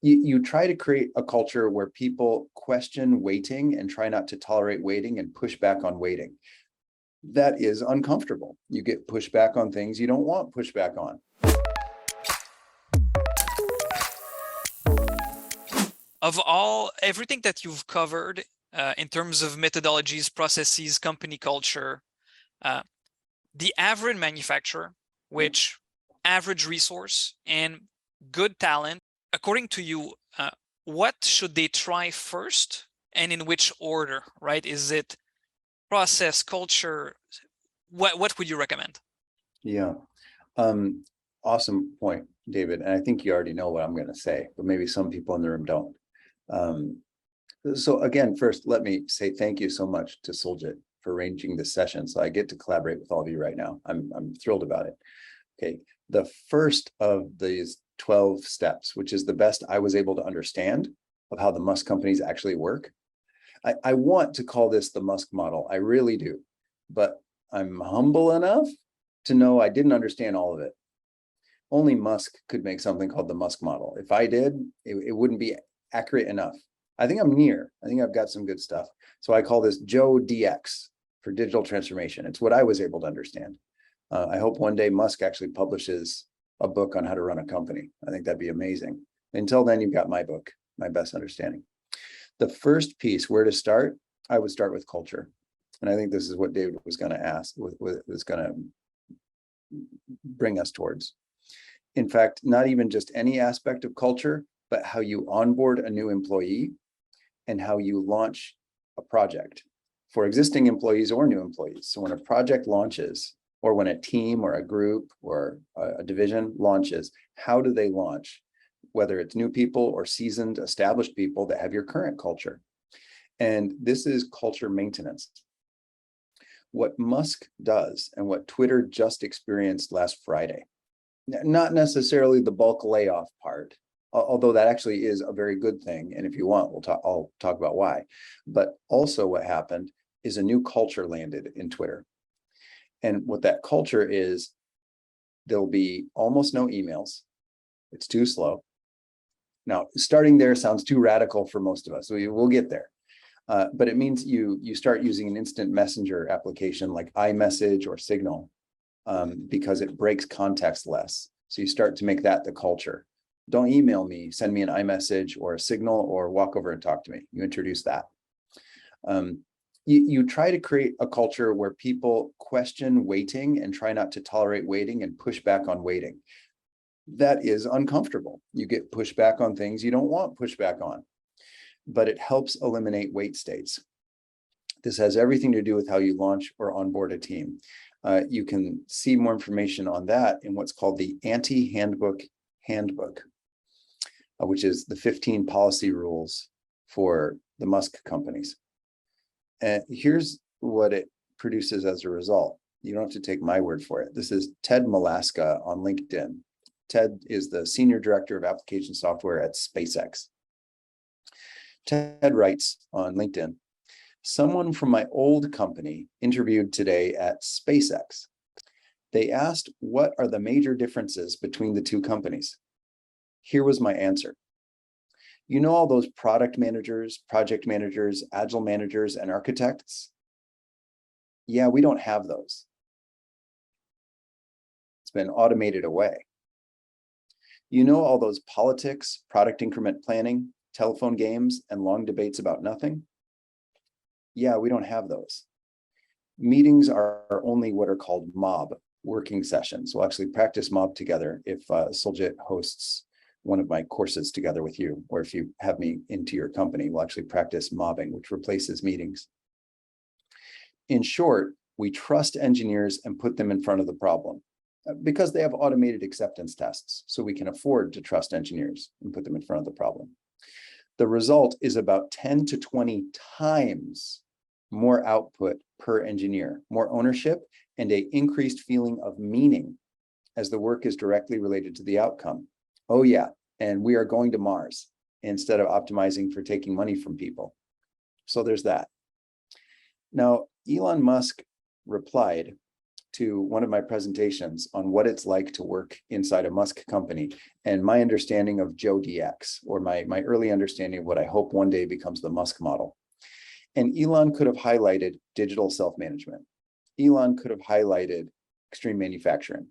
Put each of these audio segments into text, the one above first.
You try to create a culture where people question waiting and try not to tolerate waiting and push back on waiting. That is uncomfortable. You get pushback on things you don't want pushback on. Of everything that you've covered in terms of methodologies, processes, company culture, the average manufacturer, which average resource and good talent, according to you, what should they try first and in which order, right? Is it process, culture? What would you recommend? Yeah. Awesome point, David. And I think you already know what I'm going to say, but maybe some people in the room don't. So again, first, let me say thank you so much to SOLJIT for arranging this session. So I get to collaborate with all of you right now. I'm thrilled about it. Okay. The first of these 12 steps, which is the best I was able to understand of how the Musk companies actually work. I want to call this the Musk model. I really do, but I'm humble enough to know I didn't understand all of it. Only Musk could make something called the Musk model. If I did, it wouldn't be accurate enough. I think I'm near. I think I've got some good stuff. So I call this Joe DX for digital transformation. It's what I was able to understand. I hope one day Musk actually publishes a book on how to run a company. I think that'd be amazing. Until then, you've got my book, My Best Understanding. The first piece, where to start, I would start with culture. And I think this is what David was going to ask, was going to bring us towards. In fact, not even just any aspect of culture, but how you onboard a new employee and how you launch a project for existing employees or new employees. So when a project launches, or when a team or a group or a division launches, how do they launch? Whether it's new people or seasoned, established people that have your current culture. And this is culture maintenance. What Musk does and what Twitter just experienced last Friday, not necessarily the bulk layoff part, although that actually is a very good thing. And if you want, I'll talk about why. But also what happened is a new culture landed in Twitter. And what that culture is, there'll be almost no emails. It's too slow. Now, starting there sounds too radical for most of us. So we'll get there. But it means you start using an instant messenger application like iMessage or Signal because it breaks context less. So you start to make that the culture. Don't email me, send me an iMessage or a Signal or walk over and talk to me. You introduce that. You try to create a culture where people question waiting and try not to tolerate waiting and push back on waiting. That is uncomfortable. You get pushback on things you don't want pushback on, but it helps eliminate wait states. This has everything to do with how you launch or onboard a team. You can see more information on that in what's called the Anti-Handbook Handbook, which is the 15 policy rules for the Musk companies. And here's what it produces as a result. You don't have to take my word for it. This is Ted Malaska on LinkedIn. Ted is the Senior Director of Application Software at SpaceX. Ted writes on LinkedIn, someone from my old company interviewed today at SpaceX. They asked, what are the major differences between the two companies? Here was my answer. You know all those product managers, project managers, agile managers, and architects? Yeah, we don't have those. It's been automated away. You know all those politics, product increment planning, telephone games, and long debates about nothing? Yeah, we don't have those. Meetings are only what are called mob working sessions. We'll actually practice mob together if SOLJIT hosts one of my courses together with you, or if you have me into your company, we'll actually practice mobbing, which replaces meetings. In short, we trust engineers and put them in front of the problem because they have automated acceptance tests. So we can afford to trust engineers and put them in front of the problem. The result is about 10 to 20 times more output per engineer, more ownership, and an increased feeling of meaning as the work is directly related to the outcome. Oh yeah, and we are going to Mars instead of optimizing for taking money from people. So there's that. Now, Elon Musk replied to one of my presentations on what it's like to work inside a Musk company and my understanding of Joe DX, or my early understanding of what I hope one day becomes the Musk model. And Elon could have highlighted digital self-management. Elon could have highlighted extreme manufacturing.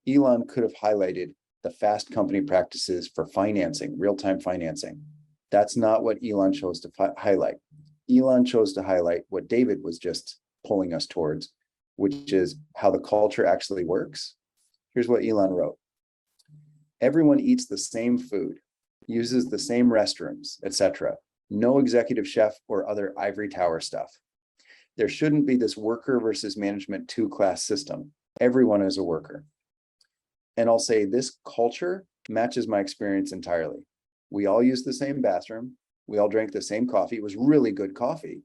Elon could have highlighted the fast company practices for financing, real-time financing. That's not what Elon chose to highlight. Elon chose to highlight what David was just pulling us towards, which is how the culture actually works. Here's what Elon wrote. Everyone eats the same food, uses the same restrooms, etc. No executive chef or other ivory tower stuff. There shouldn't be this worker versus management two-class system. Everyone is a worker. And I'll say this culture matches my experience entirely. We all use the same bathroom. We all drank the same coffee. It was really good coffee,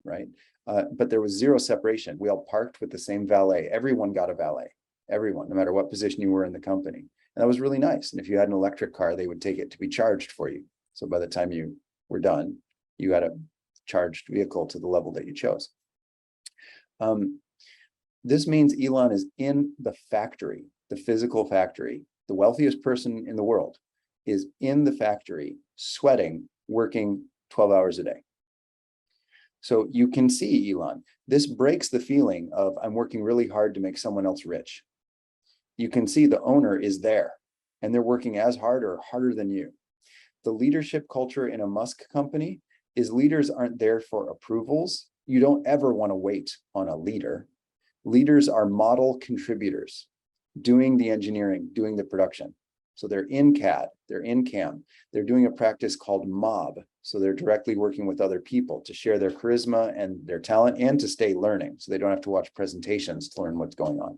right? But there was zero separation. We all parked with the same valet. Everyone got a valet, everyone, no matter what position you were in the company. And that was really nice. And if you had an electric car, they would take it to be charged for you. So by the time you were done, you had a charged vehicle to the level that you chose. This means Elon is in the factory, the physical factory. The wealthiest person in the world is in the factory, sweating, working 12 hours a day. So you can see, Elon, this breaks the feeling of I'm working really hard to make someone else rich. You can see the owner is there and they're working as hard or harder than you. The leadership culture in a Musk company is leaders aren't there for approvals. You don't ever want to wait on a leader. Leaders are model contributors, doing the engineering, doing the production. So they're in CAD, they're in CAM, they're doing a practice called MOB. So they're directly working with other people to share their charisma and their talent and to stay learning. So they don't have to watch presentations to learn what's going on.